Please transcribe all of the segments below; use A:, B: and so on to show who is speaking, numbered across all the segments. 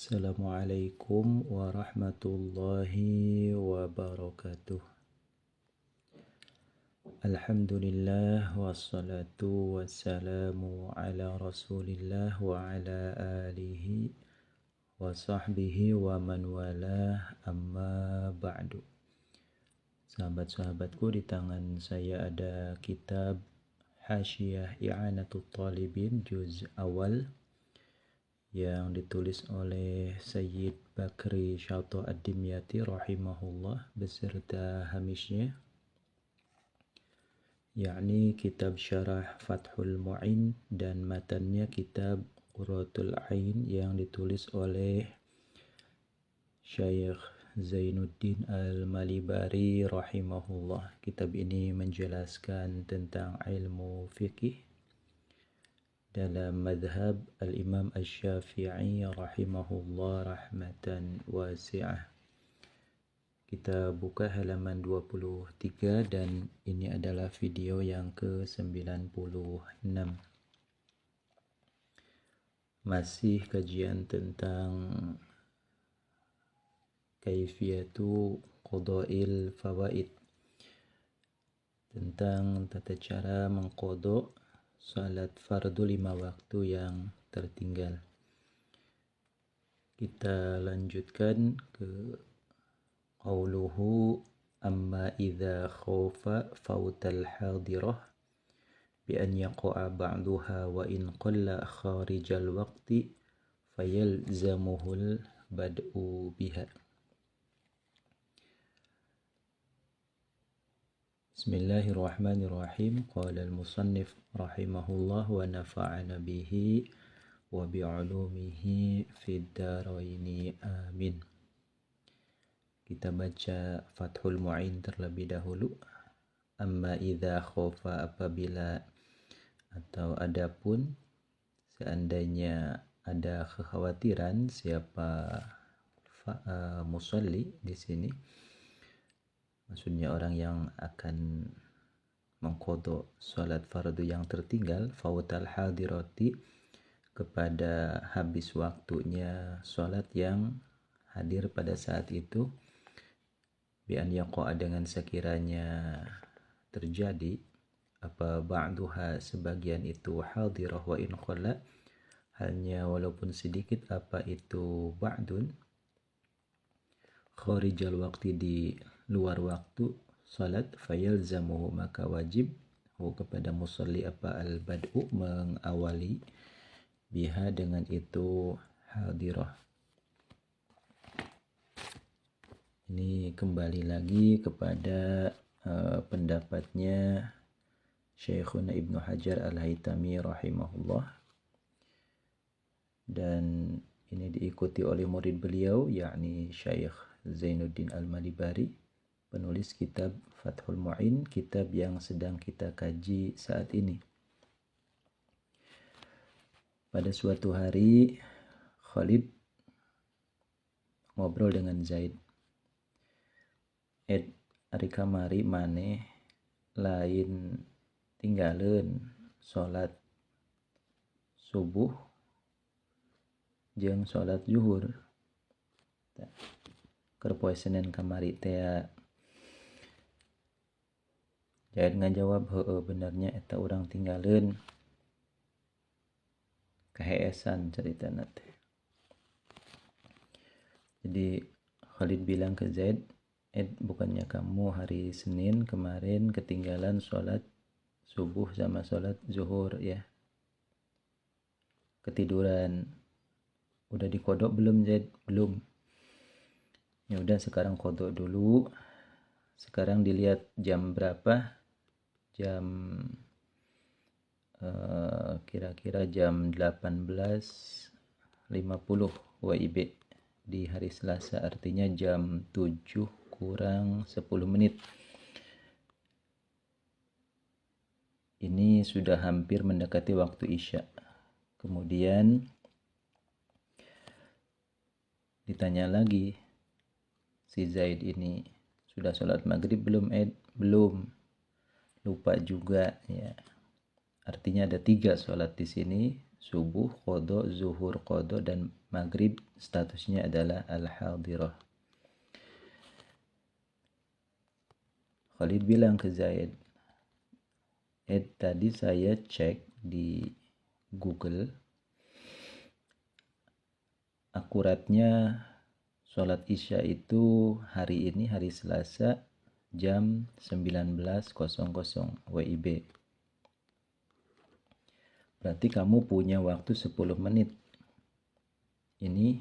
A: Assalamualaikum warahmatullahi wabarakatuh. Alhamdulillah wassalatu wassalamu ala rasulillah wa ala alihi wa sahbihi wa man walah, amma ba'du. Sahabat-sahabatku, di tangan saya ada kitab Hasyiyah I'anatut Talibin juz awal yang ditulis oleh Sayyid Bakri Syato Ad-Dimyati rahimahullah beserta hamisnya, yakni kitab Syarah Fathul Mu'in dan matannya kitab Qurratul Ain yang ditulis oleh Syekh Zainuddin Al-Malibari rahimahullah. Kitab ini menjelaskan tentang ilmu fikih dalam madhab al-Imam Asy-Syafi'i rahimahullah rahmatan wasi'ah. Kita buka halaman 23 dan ini adalah video yang ke-96. Masih kajian tentang kaifiyatu qada'il fawaid, tentang tata cara mengqadha salat fardu 5 waktu yang tertinggal. Kita lanjutkan ke qauluhu amma idza khawfa fautal hadirah bi an yaqa'a ba'daha wa in qalla kharijal waqti fayalzamuhul bad'u biha. Bismillahirrahmanirrahim. Qala al-musannif rahimahullah wa nafa'ana bihi wa bi'ulumihi fid daraini amin. Kita baca Fathul Mu'in terlebih dahulu. Amma idza khofa, apabila atau adapun seandainya ada kekhawatiran siapa musalli di sini, maksudnya orang yang akan mengqadha salat fardu yang tertinggal, fautal hadirati, kepada habis waktunya salat yang hadir pada saat itu, bi an yaqa, dengan sekiranya terjadi apa ba'duha, sebagian itu hadirah, wa in qalla, hanya walaupun sedikit apa itu ba'dun, kharijal waqti, di luar waktu salat, fayalzamuhu, maka wajib kepada musalli apa al-bad'u, mengawali biha, dengan itu hadirah. Ini kembali lagi kepada pendapatnya Syekhuna Ibnu Hajar Al-Haytami rahimahullah, dan ini diikuti oleh murid beliau, yakni Syekh Zainuddin Al-Malibari, penulis kitab Fathul Mu'in, kitab yang sedang kita kaji saat ini. Pada suatu hari Khalid ngobrol dengan Zaid, ari kamari maneh lain tinggaleun salat subuh jeung salat zuhur. Keur poe Senin kamari teh Zaid ngajawab, heueuh, benernya eta urang tinggaleun kaheesan caritana teh. Jadi Khalid bilang ke Zaid, bukannya kamu hari Senin kemarin ketinggalan sholat subuh sama sholat zuhur ya? Ketiduran. Udah dikodok belum, Zaid? Belum. Ya udah, sekarang kodok dulu. Sekarang dilihat jam berapa? Jam kira-kira jam 18.50 WIB di hari Selasa, artinya jam 7 kurang 10 menit. Ini sudah hampir mendekati waktu Isya. Kemudian ditanya lagi si Zaid ini, sudah sholat maghrib belum? Belum. Lupa juga ya. Artinya ada 3 sholat di sini, subuh qada, zuhur qada, dan maghrib statusnya adalah al-hadirah. Khalid bilang ke Zaid, tadi saya cek di Google, akuratnya sholat isya itu hari ini, hari Selasa, jam 19.00 WIB. Berarti kamu punya waktu 10 menit. Ini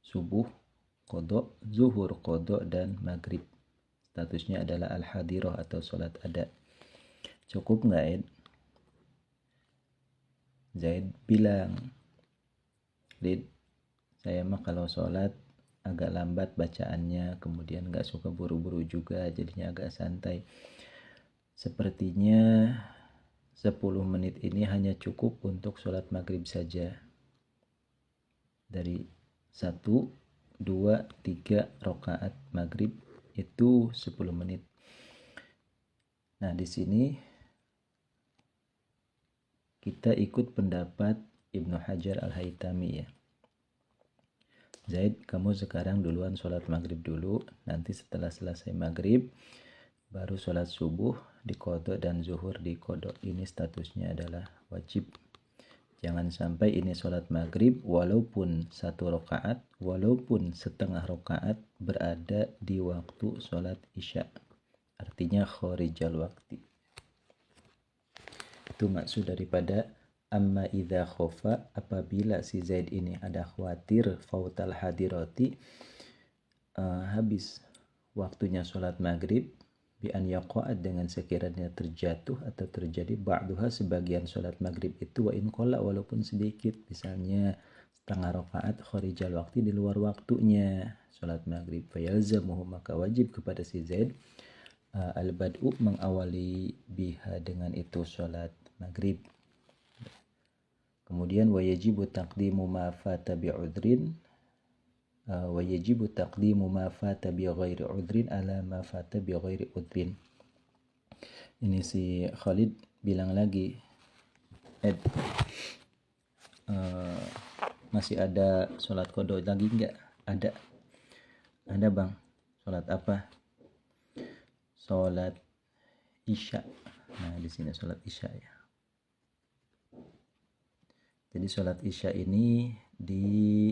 A: subuh qada, zuhur qada, dan maghrib. Statusnya adalah al-hadirah atau sholat ada. Cukup nggak, Ed? Zaid bilang, Lid, saya mah kalau sholat agak lambat bacaannya, kemudian nggak suka buru-buru juga, jadinya agak santai. Sepertinya 10 menit ini hanya cukup untuk sholat maghrib saja. Dari 1, 2, 3 rakaat maghrib itu 10 menit. Nah, di sini kita ikut pendapat Ibnu Hajar Al-Haytami ya. Zaid, kamu sekarang duluan sholat maghrib dulu, nanti setelah selesai maghrib baru sholat subuh diqadha dan zuhur diqadha. Ini statusnya adalah wajib. Jangan sampai ini sholat maghrib walaupun 1 rakaat, walaupun setengah rakaat berada di waktu sholat isya. Artinya kharijal waqti. Itu maksud daripada amma idza khofa, apabila si Zaid ini ada khawatir fautal hadirati, habis waktunya sholat maghrib, bi an yaqa'ad, dengan sekiranya terjatuh atau terjadi ba'duha sebagian sholat maghrib itu, wa in qalla, walaupun sedikit, misalnya setengah rakaat kharijal waqti, di luar waktunya sholat maghrib, fayalzamuhu, maka wajib kepada si Zaid al-bad'u, mengawali biha, dengan itu sholat maghrib. Kemudian wajibu taqdimu ma fata bi'udrin, wajibu taqdimu ma fata bi ghairi udrin ala ma fata bi ghairi udrin. Ini si Khalid bilang lagi, Ed, masih ada sholat qada lagi enggak? Ada bang. Sholat apa? Sholat isya. Nah, di sini sholat isya ya. Jadi sholat isya ini di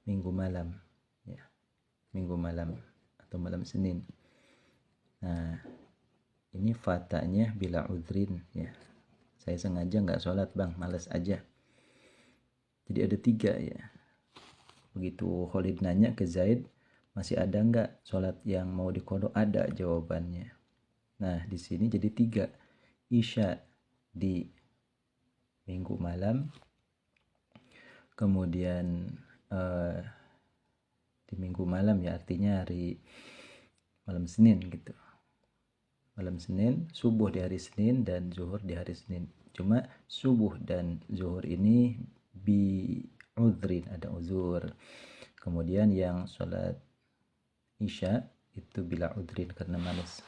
A: minggu malam ya, minggu malam atau malam Senin. Nah, ini fatanya bila udrin ya. Saya sengaja nggak sholat bang, malas aja. Jadi ada 3 ya. Begitu Khalid nanya ke Zaid, masih ada nggak sholat yang mau diqadha? Ada jawabannya. Nah, di sini jadi 3. Isya di minggu malam, kemudian di minggu malam ya, artinya hari malam Senin gitu. Malam Senin, subuh di hari Senin, dan zuhur di hari Senin. Cuma subuh dan zuhur ini bi udhrin, ada uzur. Kemudian yang sholat isya itu bila udhrin, karena malas.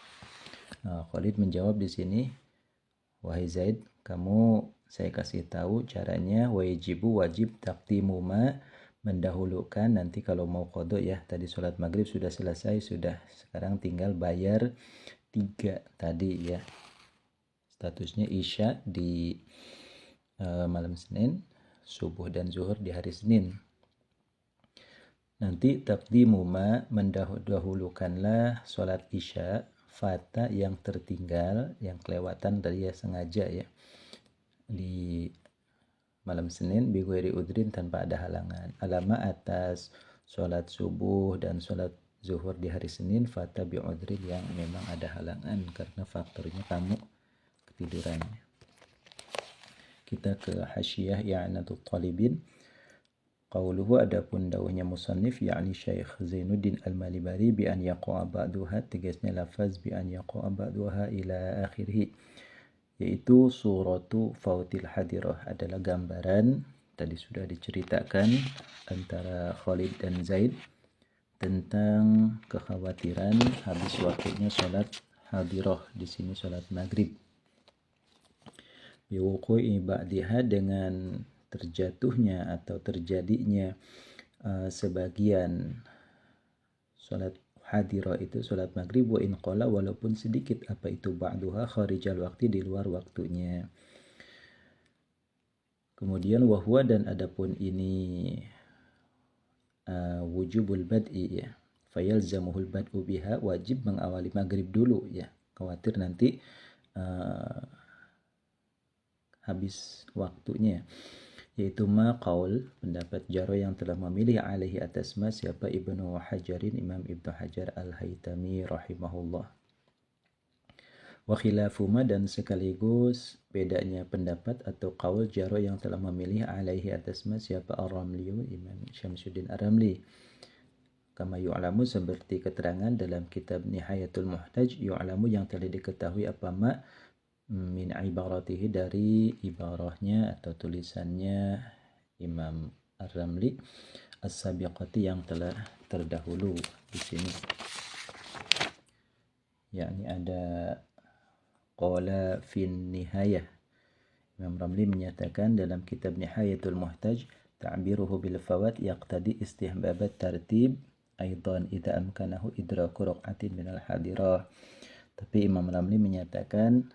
A: Khalid menjawab di sini, wahai Zaid, saya kasih tahu caranya. Wajib taqdimu ma, mendahulukan nanti kalau mau qadha ya. Tadi sholat maghrib sudah selesai, sekarang tinggal bayar 3 tadi ya. Statusnya isya di malam Senin, subuh dan zuhur di hari Senin. Nanti taqdimu ma, mendahulukanlah sholat isya fata, yang tertinggal, yang kelewatan tadi ya, sengaja ya, di malam Senin, bi ghairi udrin, tanpa ada halangan. Alama atas sholat subuh dan sholat zuhur di hari Senin, fata bi udrin, yang memang ada halangan karena faktornya kamu ketiduran. Kita ke Hasyiyah I'anatul Talibin. Qauluhu, adapun dawuhnya musannif, yakni Syekh Zainuddin Al-Malibari, bi an yaqa'a ba'duha, tegasnya lafaz bi an yaqa'a ba'duha ila akhirih, yaitu suratu fautil hadirah, adalah gambaran tadi sudah diceritakan antara Khalid dan Zaid tentang kekhawatiran habis waktunya sholat hadirah, di sini sholat maghrib. biwuqu'i ba'diha, dengan terjatuhnya atau terjadinya sebagian salat hadirah itu, salat maghrib, wa in qala, walaupun sedikit apa itu ba'duha, kharijal waqti, di luar waktunya. Kemudian wahwa, dan adapun ini wujubul bad'i ya, fayalzamuhul bad'u biha, wajib mengawali maghrib dulu ya, khawatir nanti habis waktunya, yaitu qaul, pendapat Jaro yang telah memilih alaihi atas siapa Ibnu Hajarin, Imam Ibnu Hajar Al-Haytami rahimahullah. Wa khilafuma, dan sekaligus bedanya pendapat atau qaul Jaro yang telah memilih alaihi atas siapa Ar-Ramli, Imam Syamsuddin Ar-Ramli. Kama yu'lamu, seperti keterangan dalam kitab Nihayatul Muhtaj, yu'lamu yang telah diketahui apa min ibaratihi, dari ibarahnya atau tulisannya Imam Ar-Ramli, as-sabiqati, yang telah terdahulu di sini. Yakni ada qala fin nihayah, Imam Ramli menyatakan dalam kitab Nihayatul Muhtaj, ta'biruhu bil fawat yaqtadi istihbabat tartib aidan idza amkanahu idraku raq'atin minal hadirah. Tapi Imam Ramli menyatakan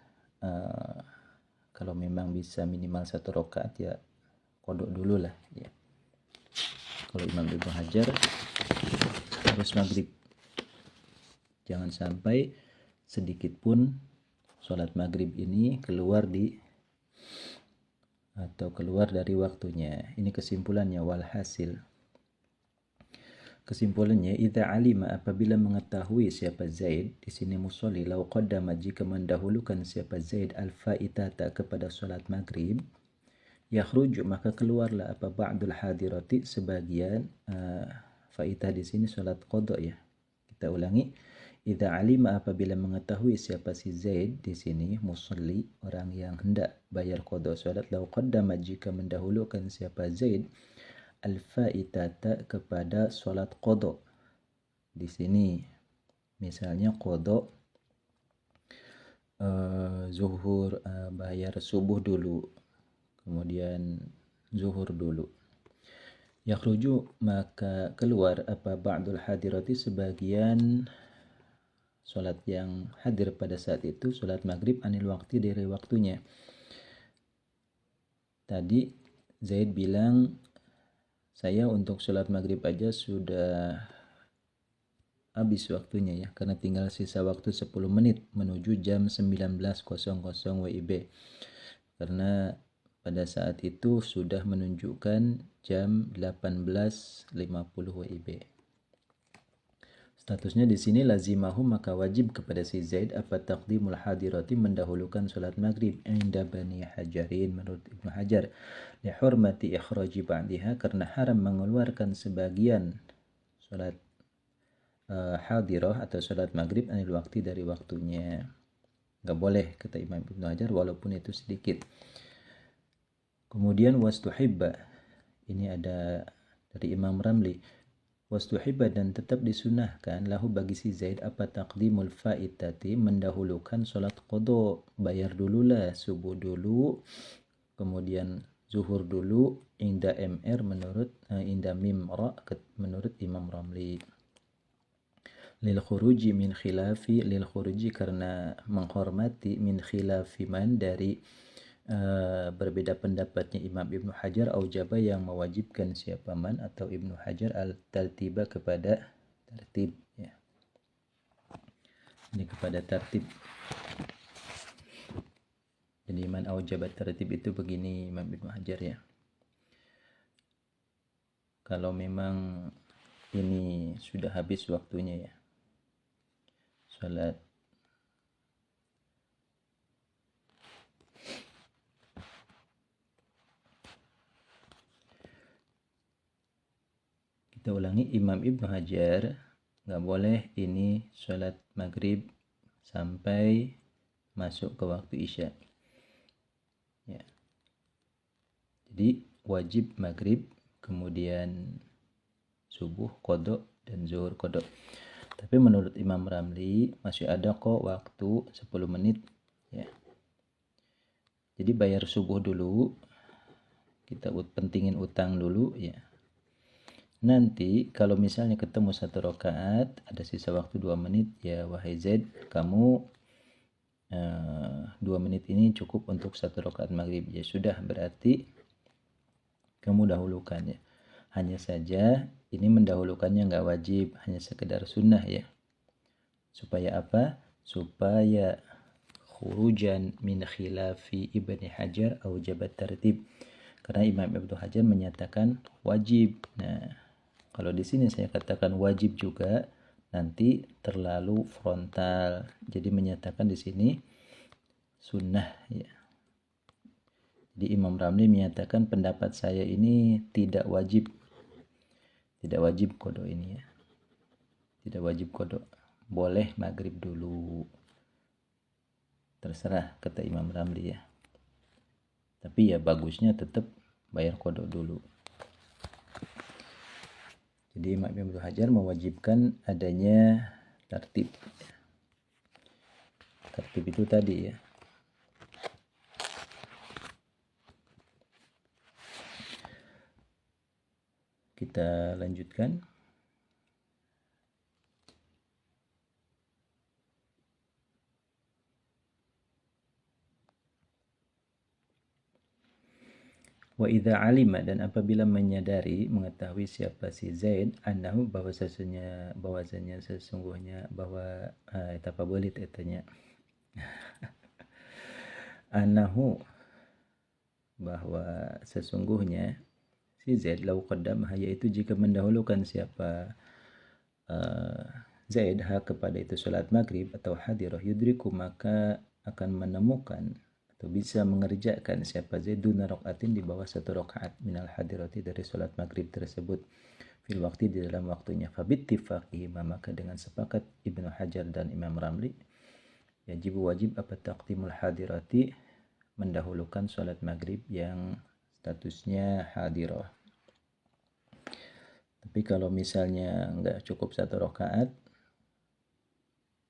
A: kalau memang bisa minimal 1 rakaat ya qodok dulu lah ya. Kalau Imam Ibnu Hajar harus maghrib, jangan sampai sedikit pun sholat maghrib ini keluar dari waktunya. Ini kesimpulannya. Walhasil, kesimpulannya, idza alima, apabila mengetahui siapa Zaid, di sini musolli, lau qaddama, jika mendahulukan siapa Zaid al-faitata, kepada salat maghrib, yakhruju, maka keluarlah apa ba'dul hadirati, sebagian faitah di sini salat qada ya. Kita ulangi, idza alima, apabila mengetahui siapa si Zaid di sini musolli, orang yang hendak bayar qada salat, lau qaddama, jika mendahulukan siapa Zaid al-faitata, kepada salat qada. Di sini misalnya qada zuhur, bayar subuh dulu, kemudian zuhur dulu. Yakhruju, maka keluar apa ba'dul hadirati, sebagian salat yang hadir pada saat itu, salat maghrib, anil waqti, dari waktunya. Tadi Zaid bilang, saya untuk sholat maghrib aja sudah habis waktunya ya, karena tinggal sisa waktu 10 menit menuju jam 19.00 WIB. Karena pada saat itu sudah menunjukkan jam 18.50 WIB. Statusnya di sini lazimahu, maka wajib kepada si Zaid apa taqdimul hadirati, mendahulukan salat maghrib, inda Bani Hajarin, menurut Ibnu Hajar, li hurmati ikhraji ba'diha, karena haram mengeluarkan sebagian salat hadirah atau salat maghrib anil waktu, dari waktunya. Enggak boleh, kata Imam Ibnu Hajar, walaupun itu sedikit. Kemudian wastuhibba, ini ada dari Imam Ramli, wastuhibba, dan tetap disunahkan, lahu, bagi si Zaid apa taqdimul faitati, mendahulukan salat qada, bayar dululah, subuh dulu, kemudian zuhur dulu, inda MR, menurut inda mimra, menurut Imam Ramli. Lil khuruji min khilafi, lil khuruji, karena menghormati, min khilafi man, dari berbeda pendapatnya Imam Ibnu Hajar, aujaba, yang mewajibkan siapa man atau Ibnu Hajar, al-taltiba, kepada tertib ya. Ini kepada tertib. Jadi man aujaba tertib itu begini Imam Ibnu Hajar ya. Kalau memang ini sudah habis waktunya ya, salat kita ulangi, Imam Ibnu Hajar nggak boleh ini sholat maghrib sampai masuk ke waktu isya ya. Jadi wajib maghrib, kemudian subuh qada, dan zuhur qada. Tapi menurut Imam Ramli masih ada kok waktu 10 menit ya. Jadi bayar subuh dulu, kita pentingin utang dulu ya. Nanti kalau misalnya ketemu 1 rakaat, ada sisa waktu 2 menit, ya wahai Zaid, kamu 2 menit ini cukup untuk 1 rakaat maghrib. Ya sudah, berarti kamu dahulukan ya. Hanya saja ini mendahulukannya nggak wajib, hanya sekedar sunnah ya. Supaya apa? Supaya khurujan min khilafi Ibni Hajar aujabat tartib. Karena Imam Ibnu Hajar menyatakan wajib. Nah, kalau di sini saya katakan wajib juga, nanti terlalu frontal. Jadi menyatakan di sini sunnah ya. Jadi Imam Ramli menyatakan pendapat saya ini tidak wajib. Tidak wajib qada ini ya. Tidak wajib qada. Boleh maghrib dulu. Terserah kata Imam Ramli ya. Tapi ya bagusnya tetap bayar qada dulu. Jadi Imam Ibnu Hajar mewajibkan adanya tertib. Tertib itu tadi ya. Kita lanjutkan. Wa idza alima, dan apabila menyadari, mengetahui siapa si Zaid, annahu bahwasanya sesungguhnya bahwa apa boleh tanya annahu bahwa sesungguhnya si Zaid lau qaddamah, yaitu jika mendahulukan siapa Zaid kepada itu salat maghrib atau hadirah, yudriku, maka akan menemukan atau bisa mengerjakan siapa Zaid duna rakaatin, di bawah 1 rakaat minal hadirati, dari salat maghrib tersebut, fil waktu, di dalam waktunya. Fabittifaqihima, maka dengan sepakat Ibnu Hajar dan Imam Ramli, wajib apa taqdimul hadirati, mendahulukan salat maghrib yang statusnya hadirah. Tapi kalau misalnya nggak cukup 1 rakaat,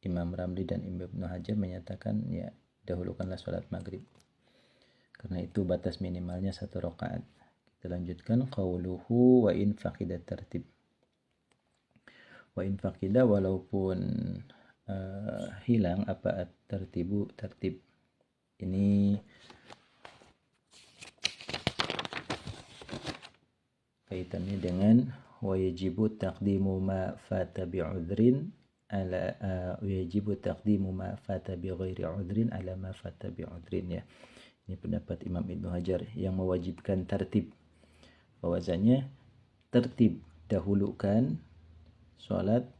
A: Imam Ramli dan Ibnu Hajar menyatakan ya dahulukanlah sholat maghrib, karena itu batas minimalnya 1 rakaat. Kita lanjutkan. Qauluhu wa in faqida tertib. Wa in faqida, walaupun hilang apa tertibu, tertib. Ini kaitannya dengan wa yajibu taqdimu ma fata bi'udhrin ala yajibu taqdimu ma fata bi ghairi udhrin ala ma fata bi udhrin ya. Ini pendapat Imam Ibnu Hajar yang mewajibkan tertib. Bahwasanya tertib, dahulukan salat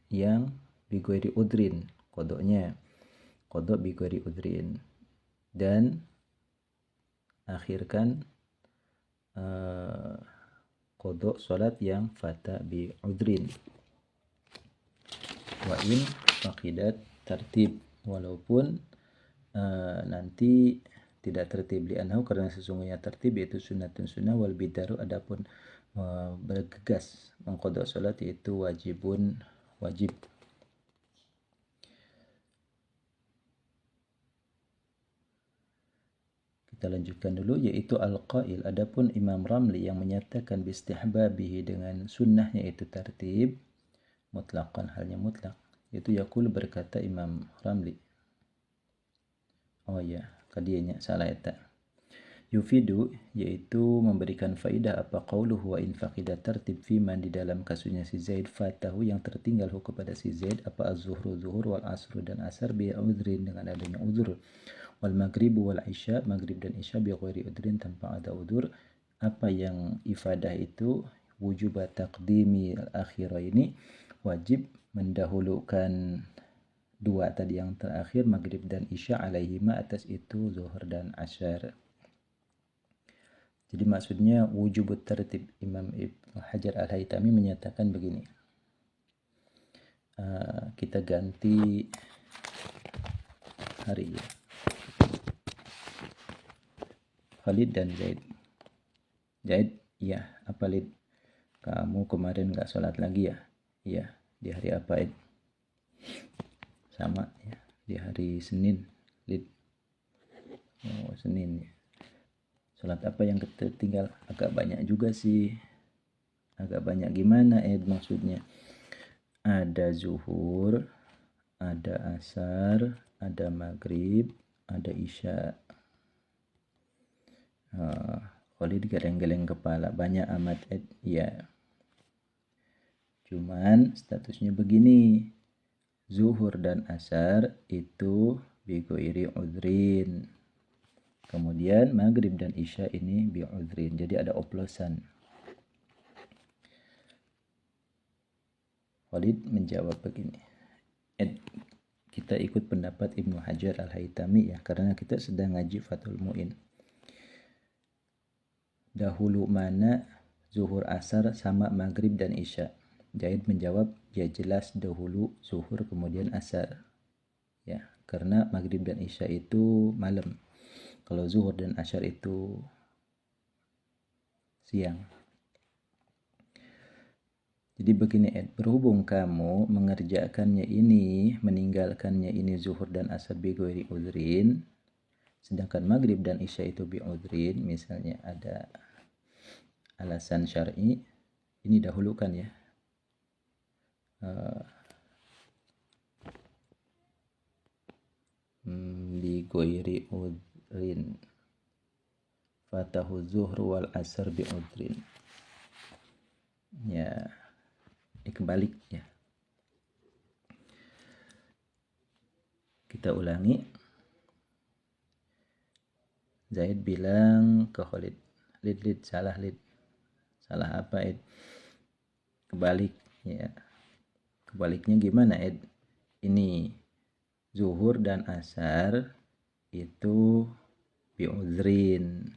A: yang bi ghairi udhrin, qadanya qada bi ghairi udhrin, dan akhirkan qada salat yang fata bi udhrin. Wa in faqidat tertib, walaupun nanti tidak tertib, li'annahu, karena sesungguhnya tertib yaitu sunnatun sunnah, wal bidaru, adapun bergegas mengqada salat yaitu wajibun wajib. Kita lanjutkan dulu, yaitu al-qail, adapun Imam Ramli yang menyatakan bistihbabihi, dengan sunnahnya itu tertib, mutlaqan, halnya mutlak, yaitu yaqul, berkata Imam Ramli, oh ya kadianya salah eta, yufidu, yaitu memberikan faidah, apa qauluhu wa in faqida tertib, fiman, di dalam kasusnya si Zaid, fatahu, yang tertinggal kepada si Zaid, apa az-zuhru, zuhur, wal asru, dan asar, bi udhrin, dengan adanya udhur, wal maghribu wal isya, maghrib dan isya, bi ghairi udhrin, tanpa ada udhur. Apa yang ifadah itu? Wujub taqdimi al-akhiraini, wajib mendahulukan dua tadi yang terakhir, maghrib dan isya, alaihima, atas itu zuhur dan asyar. Jadi maksudnya wujub tertib. Imam Ibnu Hajar al-Haytami menyatakan begini, kita ganti hari ya. Khalid dan Zaid. Zaid, iya, apa Lid? Kamu kemarin nggak sholat lagi ya? Iya, di hari apa Id? Sama ya, di hari Senin Lid. Senin ya. Sholat apa yang tertinggal? Agak banyak juga sih. Agak banyak gimana maksudnya? Ada zuhur, ada asar, ada maghrib, ada isya. Khalid geleng-geleng kepala, banyak amat ya. Cuman statusnya begini, zuhur dan asar itu bighairi udhrin. Kemudian maghrib dan isya ini bi'udhrin. Jadi ada oplosan. Khalid menjawab begini. Kita ikut pendapat Ibnu Hajar Al-Haytami ya, karena kita sedang ngaji Fathul Mu'in. Dahulu mana zuhur asar sama maghrib dan isya? Zaid menjawab, ya jelas dahulu zuhur kemudian asar. Ya, karena maghrib dan isya itu malam. Kalau zuhur dan asar itu siang. Jadi begini berhubung kamu mengerjakannya ini, meninggalkannya ini zuhur dan asar bighairi udhrin, sedangkan maghrib dan isya itu bi'udhrin, misalnya ada alasan syar'i, ini dahulukan ya. Bighairi udhrin. Fatahu zuhru wal asar bi'udhrin. Ya, kebalik ya. Kita ulangi. Zaid bilang ke Khalid, Lid, salah Lid. Salah apa Kebalik ya. Kebaliknya gimana Ini zuhur dan asar itu bi'udhrin.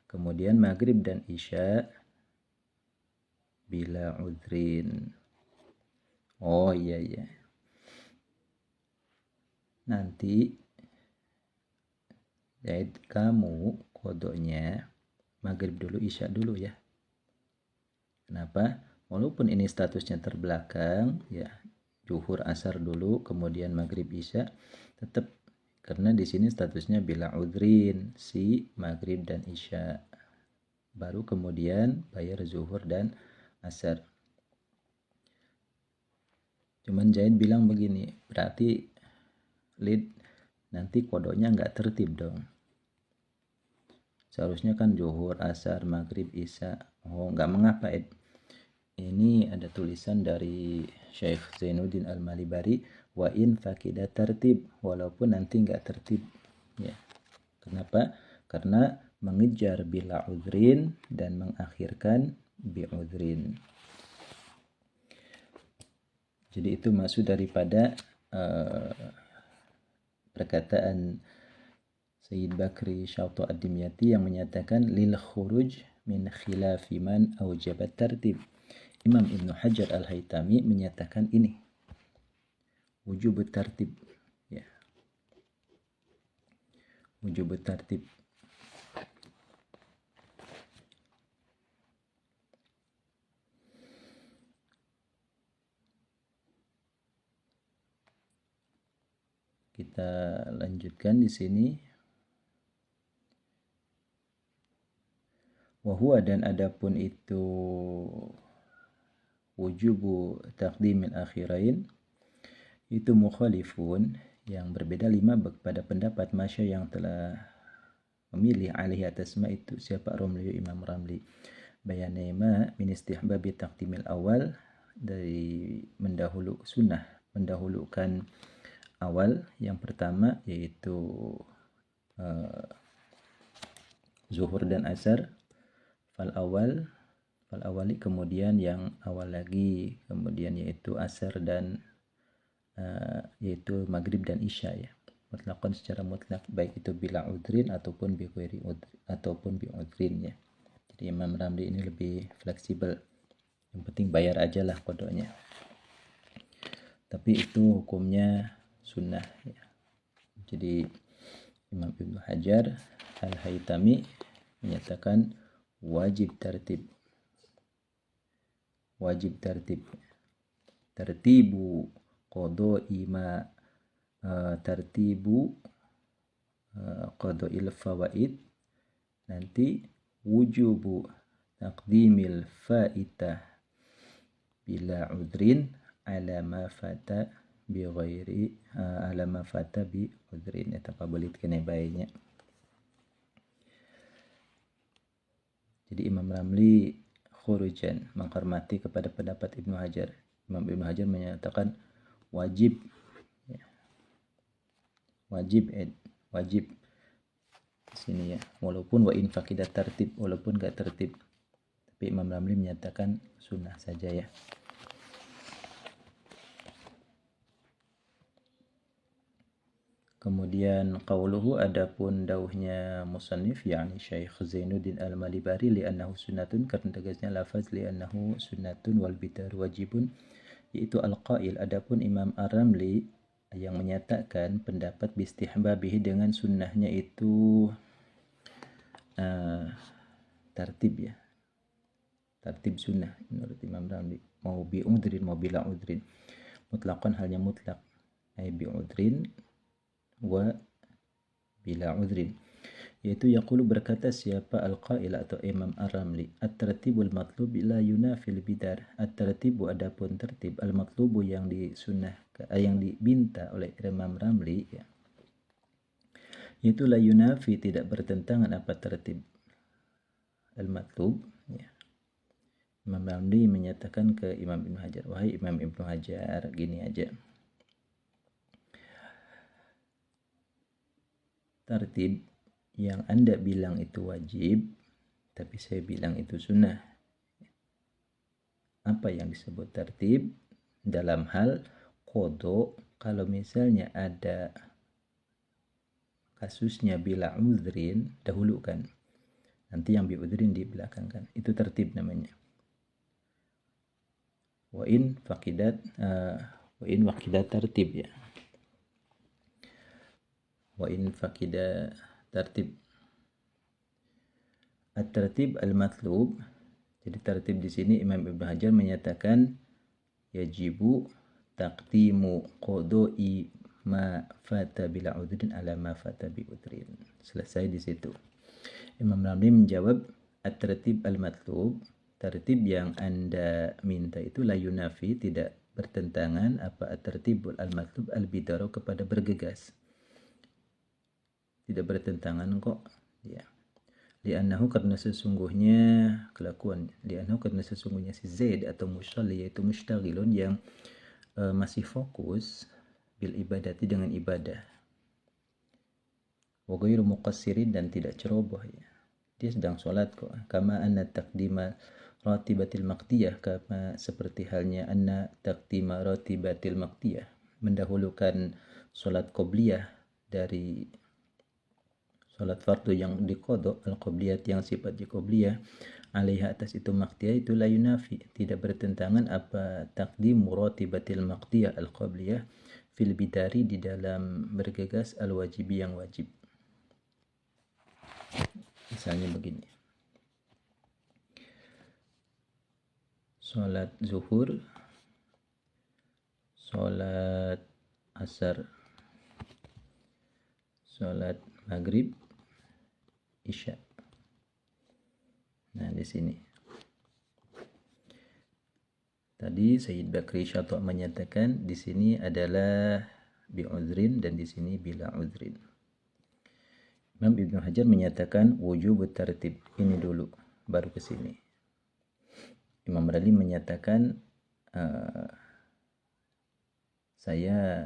A: Kemudian maghrib dan isya bila udhrin. Oh iya. Nanti Zaid kamu kodoknya maghrib dulu isya dulu ya. Kenapa? Walaupun ini statusnya terbelakang ya, zuhur asar dulu kemudian maghrib isya, tetap karena di sini statusnya bila udhrin si maghrib dan isya, baru kemudian bayar zuhur dan asar. Cuman Zaid bilang begini, berarti Lid nanti kodoknya nggak tertib dong. Seharusnya kan zuhur, asar, maghrib, isya. Oh nggak mengapa Ini ada tulisan dari Syekh Zainuddin Al-Malibari, wa in fakida tertib, walaupun nanti nggak tertib ya. Kenapa? Karena mengejar bila udhrin dan mengakhirkan bi udhrin. Jadi itu maksud daripada perkataan Sayyid Bakri Syauto Ad-Dimyati yang menyatakan lil khuruj min khilafi man aujabat tertib. Imam Ibnu Hajar Al-Haytami menyatakan ini wujub tertib ya. Wujub tertib. Kita lanjutkan di sini. Wahua dan adapun itu wujubu taqdimil akhirain itu mukhalifun yang berbeda 5 pada pendapat masya yang telah memilih alih atas ma itu siapa Romli Imam Ramli bayanema min istihbabi taqdimil awal, dari mendahulukan awal yang pertama yaitu zuhur dan asar, fal awali, kemudian yang awal lagi, kemudian yaitu asar dan yaitu maghrib dan isya ya, mutlaqan secara mutlak, baik itu bila udhrin ataupun bi ghairi udhrin ataupun bi udhrin ya. Jadi Imam Ramli ini lebih fleksibel, yang penting bayar aja lah kodoknya, tapi itu hukumnya sunnah ya. Jadi Imam Ibnu Hajar Al-Haytami menyatakan wajib tertib. Tertibu qada'i ma tertibu qada'il fawaid, nanti wujubu taqdimil faitah bila udrin ala ma fata bi ghairi ala ma fata bi udrin. Taqabalit kena baiknya. Jadi Imam Ramli khurujan menghormati kepada pendapat Ibnu Hajar. Imam Ibnu Hajar menyatakan wajib ya. Wajib di sini ya. Walaupun wa in faqidat tertib, walaupun enggak tertib. Tapi Imam Ramli menyatakan sunnah saja ya. Kemudian qauluhu, adapun dauhnya musannif yakni Syekh Zainuddin Al-Malibari, li'annahu sunnatun, karena tegasnya lafaz li'annahu sunnatun wal bidar wajibun, yaitu al-qail. Adapun Imam Ar-Ramli yang menyatakan pendapat bistihbabihi dengan sunnahnya itu tartib ya. Tartib sunnah menurut Imam Ramli. Mau bi udrin mau bila udrin. Mutlaqan halnya mutlak. Ay bi udrin wa bila udrin, yaitu yaqulu berkata siapa al-qail atau Imam Ar-Ramli, at-tartibul matlub la yunafil bidar. At-tartibu adapun tertib, al-matlubu yang disunnah yang diminta oleh Imam Ramli ya, yaitu la yunafi tidak bertentangan apa tertib al-matlub ya. Imam Ramli menyatakan ke Imam Ibnu Hajar, wahai Imam Ibnu Hajar, gini aja, tartib yang Anda bilang itu wajib, tapi saya bilang itu sunnah. Apa yang disebut tartib? Dalam hal qada, kalau misalnya ada kasusnya bila udhrin, dahulukan. Nanti yang bi udhrin dibelakangkan. Itu tertib namanya. Wa in waqidat tartib ya. Wa in faqida tartib. At-tartib al-matlub. Jadi tartib di sini Imam Ibnu Hajar menyatakan yajibu taqdimu qada'i ma fata bila udrin ala ma fata bi udrin. Selesai di situ. Imam Ramli menjawab at-tartib al-matlub, tartib yang Anda minta itu la yunafi, tidak bertentangan apa at-tartibul al-matlub al-bidaru kepada bergegas. Tidak bertentangan kok ya. Li'annahu, karena sesungguhnya kelakuan, li'annahu karena sesungguhnya si Zaid atau musalli yaitu mustaghilun yang masih fokus bil ibadati dengan ibadah, wa ghairu muqassirin dan tidak ceroboh ya. Dia sedang sholat kok. Kama anna taqdima ratibatil maqdiyah, kama seperti halnya anna taqdima ratibatil maqdiyah, mendahulukan sholat qobliyah dari salat fardu yang diqadha, al-qobliyat yang sifat qobliyah, alaiha atas itu maqdiyah, itu la yunafi, tidak bertentangan apa taqdim ratibatil maqdiyah al-qobliyah fil bidari, di dalam bergegas al-wajibi yang wajib. Misalnya begini, salat zuhur, salat asar, salat maghrib, isya. Nah, di sini tadi Sayyid Bakri Syata' menyatakan di sini adalah bi udhrin dan di sini bila udhrin. Imam Ibnu Hajar menyatakan wujub tartib. Ini dulu baru ke sini. Imam Ramli menyatakan saya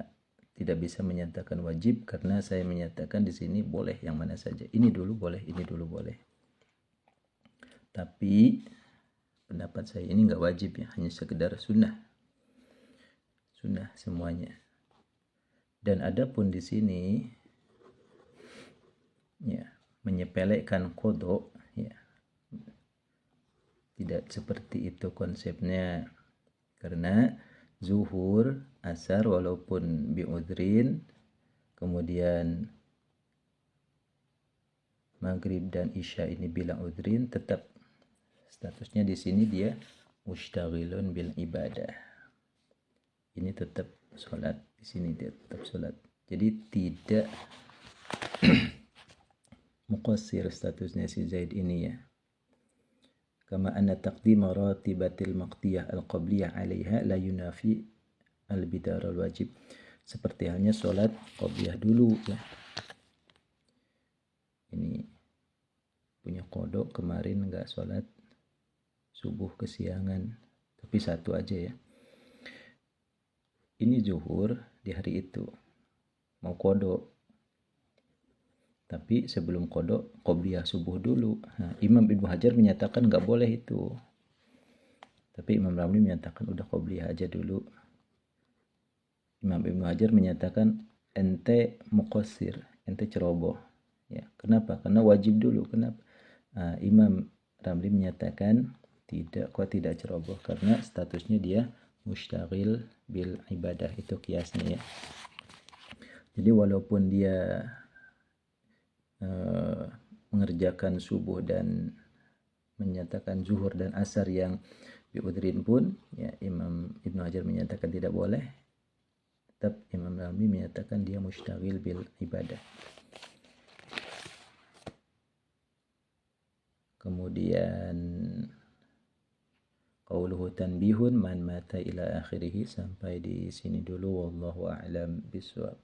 A: tidak bisa menyatakan wajib karena saya menyatakan di sini boleh yang mana saja. Ini dulu boleh, ini dulu boleh. Tapi pendapat saya ini enggak wajib ya, hanya sekedar sunnah. Sunnah semuanya. Dan adapun di sini ya, menyepelekan qada ya. Tidak seperti itu konsepnya. Karena zuhur, asar walaupun bi udhrin, kemudian maghrib dan isya ini bila udhrin, tetap statusnya di sini dia mustaghilun bil ibadah. Ini tetap sholat, di sini dia tetap sholat. Jadi tidak muqassir statusnya si Zaid ini ya. Kama anna taqdima ratibatil maqdiyah al-qabliyah 'alaiha la yunafi al-bidar al-wajib. Seperti halnya sholat qabliyah dulu ya. Ini punya kodok kemarin enggak sholat subuh kesiangan, tapi satu aja ya. Ini zuhur di hari itu mau kodok, tapi sebelum kodok qobliyah subuh dulu. Nah, Imam Ibnu Hajar menyatakan nggak boleh itu, tapi Imam Ramli menyatakan udah qobliyah aja dulu. Imam Ibnu Hajar menyatakan ente muqassir, ente ceroboh ya. Kenapa? Karena wajib dulu. Kenapa? Nah, Imam Ramli menyatakan tidak ceroboh karena statusnya dia mustaghil bil ibadah, itu kiasnya ya. Jadi walaupun dia mengerjakan subuh dan menyatakan zuhur dan asar yang biudrin pun ya, Imam Ibnu Hajar menyatakan tidak boleh, tetap Imam Ramli menyatakan dia mustaghil bil ibadah. Kemudian qauluhu tanbihun man mata ila akhirih, sampai di sini dulu, wallahu a'lam bishawab.